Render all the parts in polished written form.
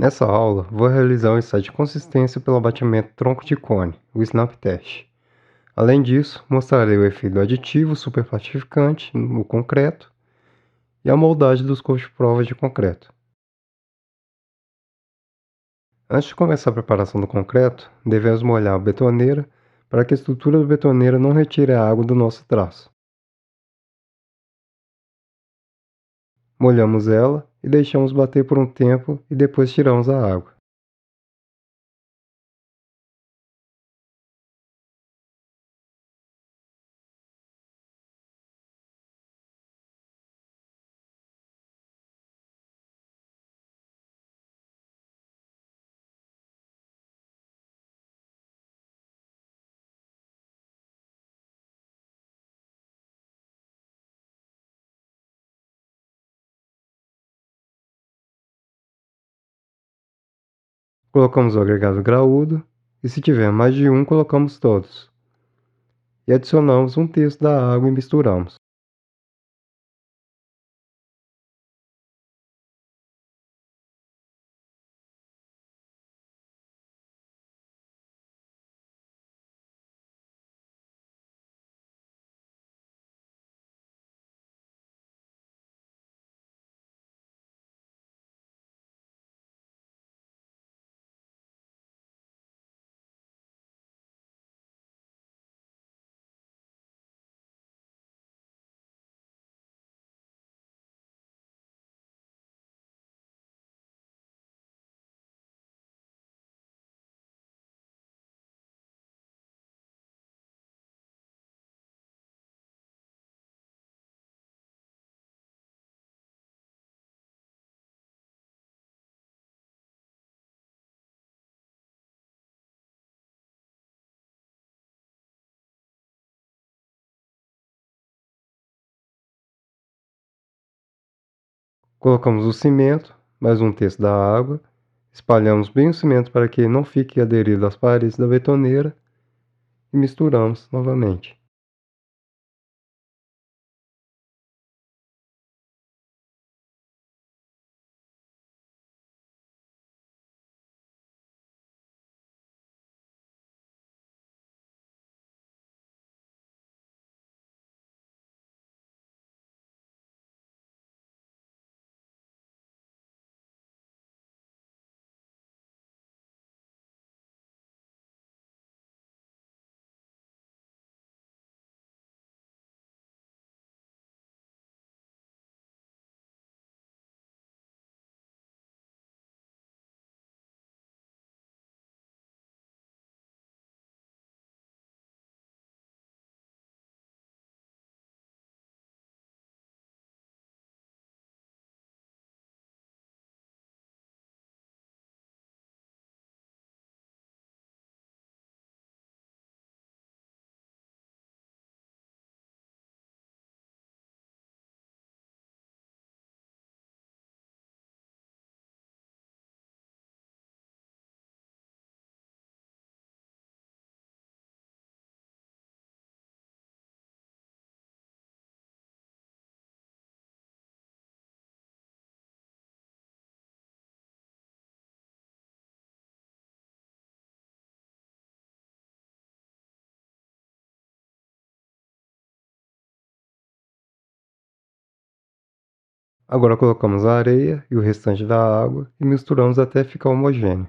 Nessa aula, vou realizar um ensaio de consistência pelo abatimento tronco de cone, o snap test. Além disso, mostrarei o efeito do aditivo superplatificante no concreto e a moldagem dos corpos de prova de concreto. Antes de começar a preparação do concreto, devemos molhar a betoneira para que a estrutura da betoneira não retire a água do nosso traço. Molhamos ela e deixamos bater por um tempo e depois tiramos a água. Colocamos o agregado graúdo e, se tiver mais de um, colocamos todos. E adicionamos um terço da água e misturamos. Colocamos o cimento, mais um terço da água, espalhamos bem o cimento para que não fique aderido às paredes da betoneira e misturamos novamente. Agora colocamos a areia e o restante da água e misturamos até ficar homogêneo.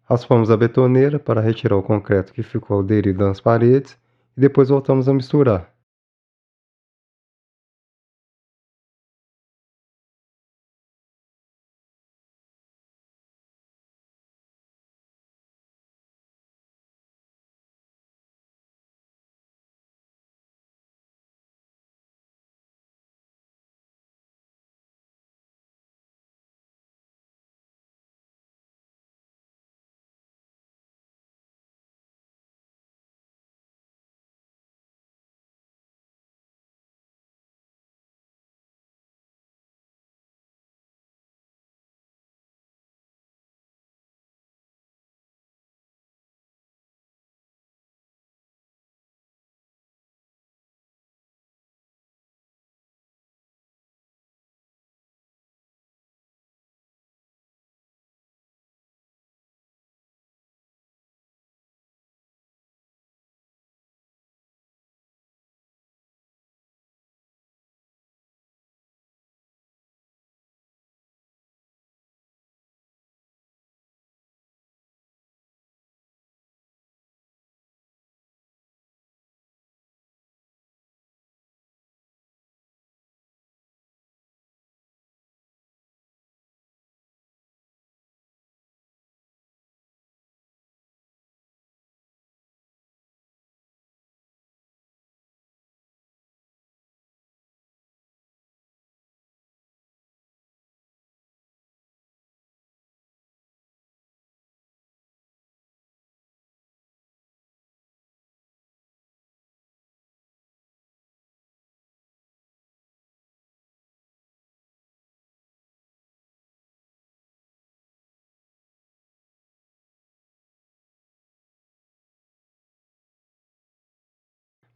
Raspamos a betoneira para retirar o concreto que ficou aderido nas paredes e depois voltamos a misturar.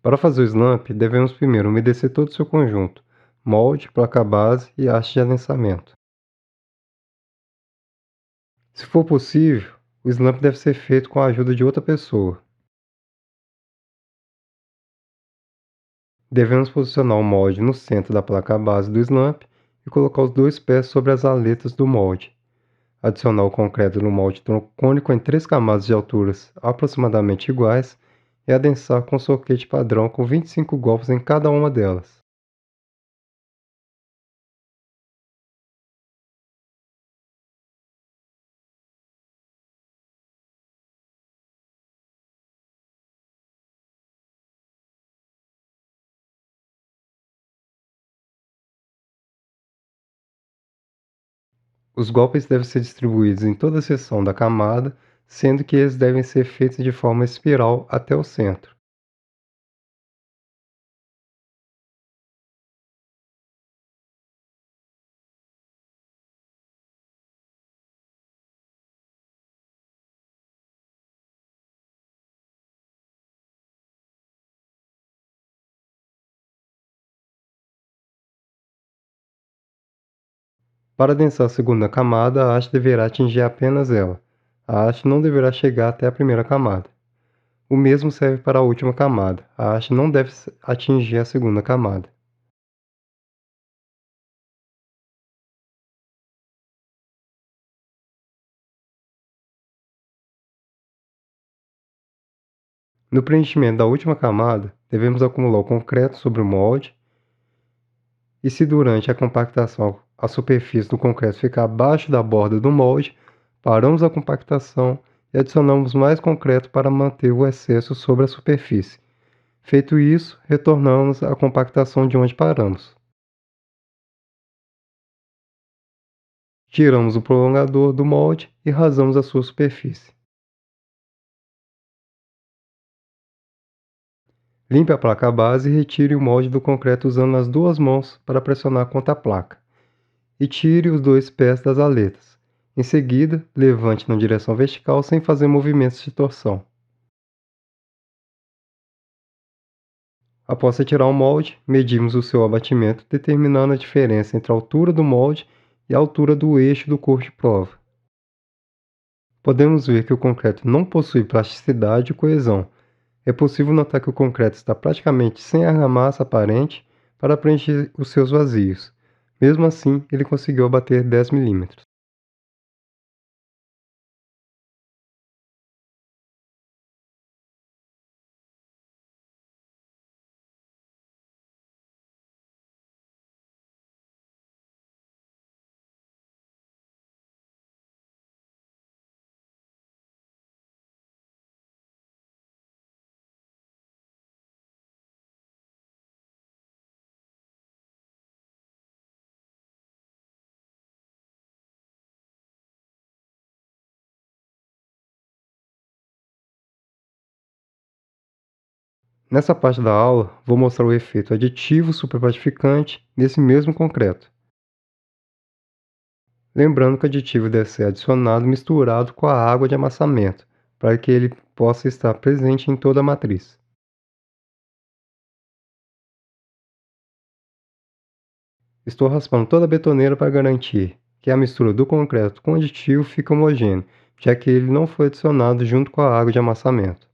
Para fazer o slump, devemos primeiro umedecer todo o seu conjunto, molde, placa-base e haste de adensamento. Se for possível, o slump deve ser feito com a ajuda de outra pessoa. Devemos posicionar o molde no centro da placa-base do slump e colocar os dois pés sobre as aletas do molde. Adicionar o concreto no molde troncônico em 3 camadas de alturas aproximadamente iguais e adensar com soquete padrão com 25 golpes em cada uma delas. Os golpes devem ser distribuídos em toda a seção da camada, sendo que eles devem ser feitos de forma espiral até o centro. Para adensar a segunda camada, a haste deverá atingir apenas ela. A haste não deverá chegar até a primeira camada. O mesmo serve para a última camada. A haste não deve atingir a segunda camada. No preenchimento da última camada, devemos acumular o concreto sobre o molde e se durante a compactação a superfície do concreto ficar abaixo da borda do molde, paramos a compactação e adicionamos mais concreto para manter o excesso sobre a superfície. Feito isso, retornamos à compactação de onde paramos. Tiramos o prolongador do molde e rasamos a sua superfície. Limpe a placa base e retire o molde do concreto usando as duas mãos para pressionar contra a placa. E tire os dois pés das aletas. Em seguida, levante na direção vertical sem fazer movimentos de torção. Após retirar o molde, medimos o seu abatimento, determinando a diferença entre a altura do molde e a altura do eixo do corpo de prova. Podemos ver que o concreto não possui plasticidade e coesão. É possível notar que o concreto está praticamente sem argamassa aparente para preencher os seus vazios. Mesmo assim, ele conseguiu abater 10 mm. Nessa parte da aula, vou mostrar o efeito aditivo superplatificante nesse mesmo concreto. Lembrando que o aditivo deve ser adicionado misturado com a água de amassamento, para que ele possa estar presente em toda a matriz. Estou raspando toda a betoneira para garantir que a mistura do concreto com o aditivo fique homogênea, já que ele não foi adicionado junto com a água de amassamento.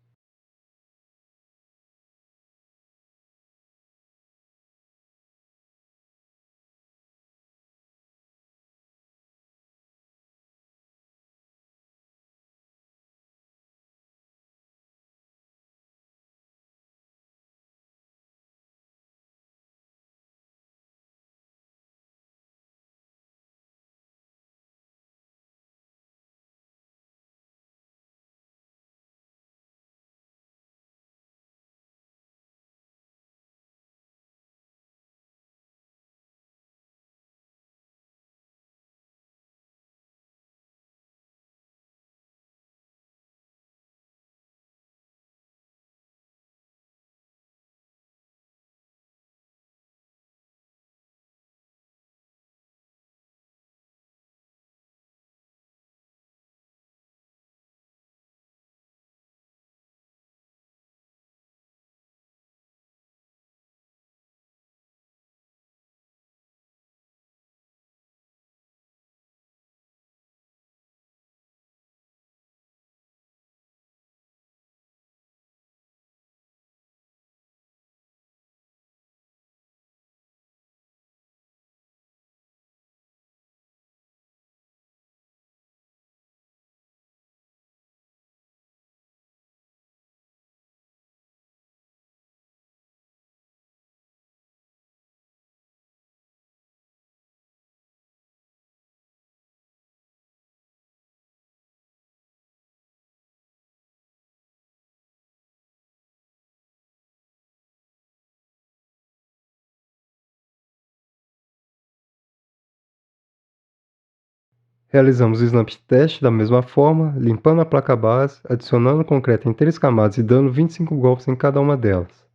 Realizamos o snap test da mesma forma, limpando a placa base, adicionando concreto em 3 camadas e dando 25 golpes em cada uma delas.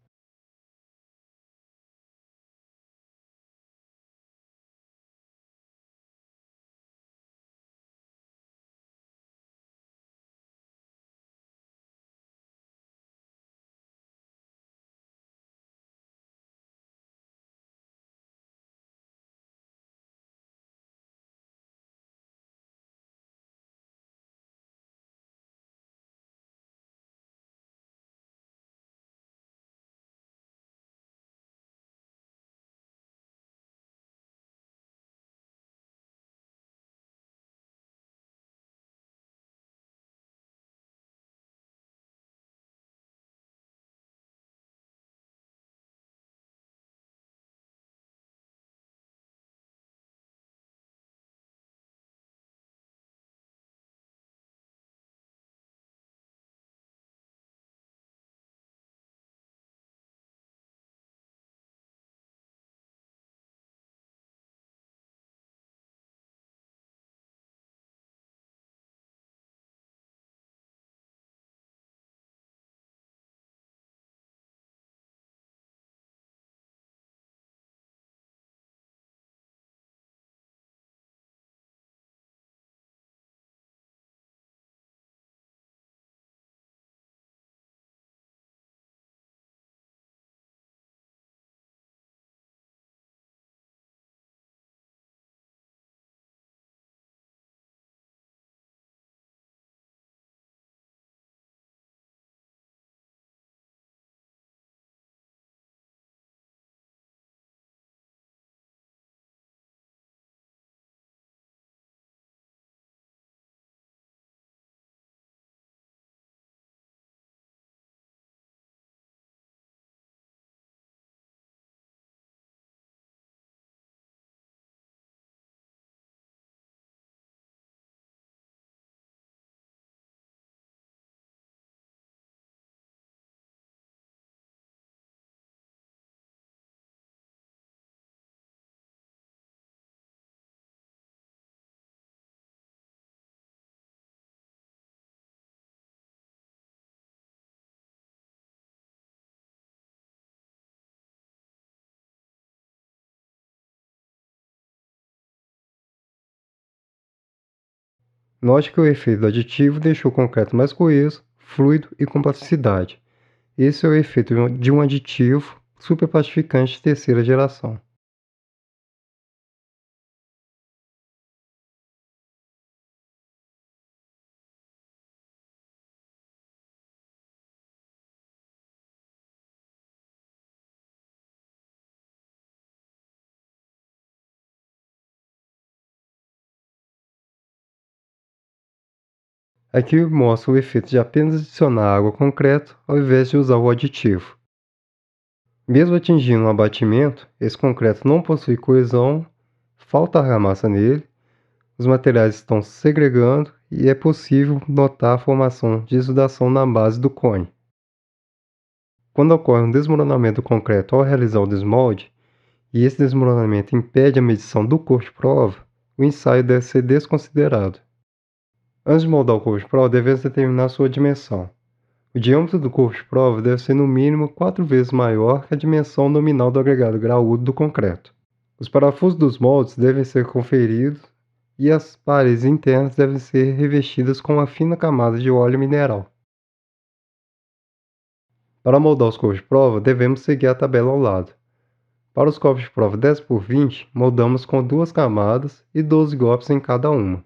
Note que o efeito do aditivo deixou o concreto mais coeso, fluido e com plasticidade. Esse é o efeito de um aditivo superplastificante de terceira geração. Aqui mostra o efeito de apenas adicionar água ao concreto ao invés de usar o aditivo. Mesmo atingindo um abatimento, esse concreto não possui coesão, falta argamassa nele, os materiais estão se segregando e é possível notar a formação de exudação na base do cone. Quando ocorre um desmoronamento do concreto ao realizar o desmolde, e esse desmoronamento impede a medição do corpo de prova, o ensaio deve ser desconsiderado. Antes de moldar o corpo de prova, devemos determinar sua dimensão. O diâmetro do corpo de prova deve ser no mínimo 4 vezes maior que a dimensão nominal do agregado graúdo do concreto. Os parafusos dos moldes devem ser conferidos e as paredes internas devem ser revestidas com uma fina camada de óleo mineral. Para moldar os corpos de prova, devemos seguir a tabela ao lado. Para os copos de prova 10 por 20, moldamos com 2 camadas e 12 golpes em cada uma.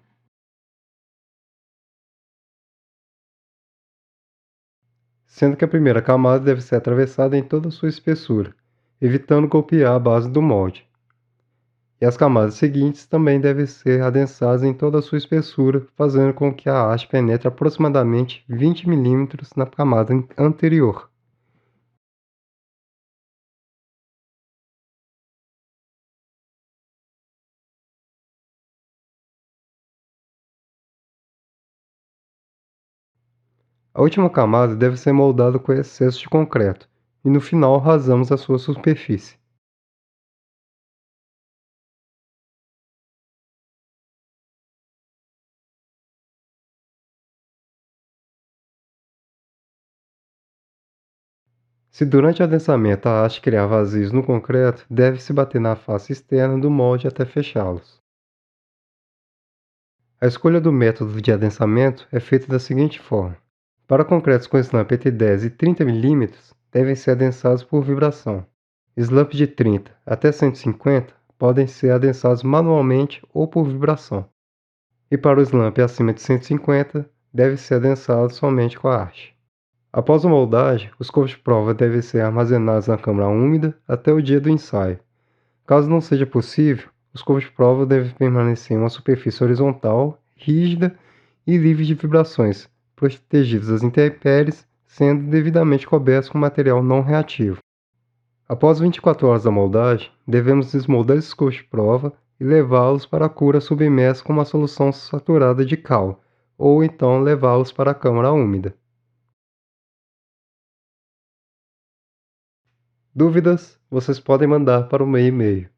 Sendo que a primeira camada deve ser atravessada em toda a sua espessura, evitando golpear a base do molde. E as camadas seguintes também devem ser adensadas em toda a sua espessura, fazendo com que a haste penetre aproximadamente 20 milímetros na camada anterior. A última camada deve ser moldada com excesso de concreto, e no final rasamos a sua superfície. Se durante o adensamento a haste criar vazios no concreto, deve-se bater na face externa do molde até fechá-los. A escolha do método de adensamento é feita da seguinte forma. Para concretos com slump entre 10 e 30 milímetros, devem ser adensados por vibração. Slump de 30 até 150 podem ser adensados manualmente ou por vibração. E para o slump acima de 150, deve ser adensado somente com a haste. Após a moldagem, os corpos de prova devem ser armazenados na câmara úmida até o dia do ensaio. Caso não seja possível, os corpos de prova devem permanecer em uma superfície horizontal, rígida e livre de vibrações, protegidos das intempéries, sendo devidamente cobertos com material não reativo. Após 24 horas da moldagem, devemos desmoldar esses corpos de prova e levá-los para a cura submersa com uma solução saturada de cal, ou então levá-los para a câmara úmida. Dúvidas? Vocês podem mandar para o meu e-mail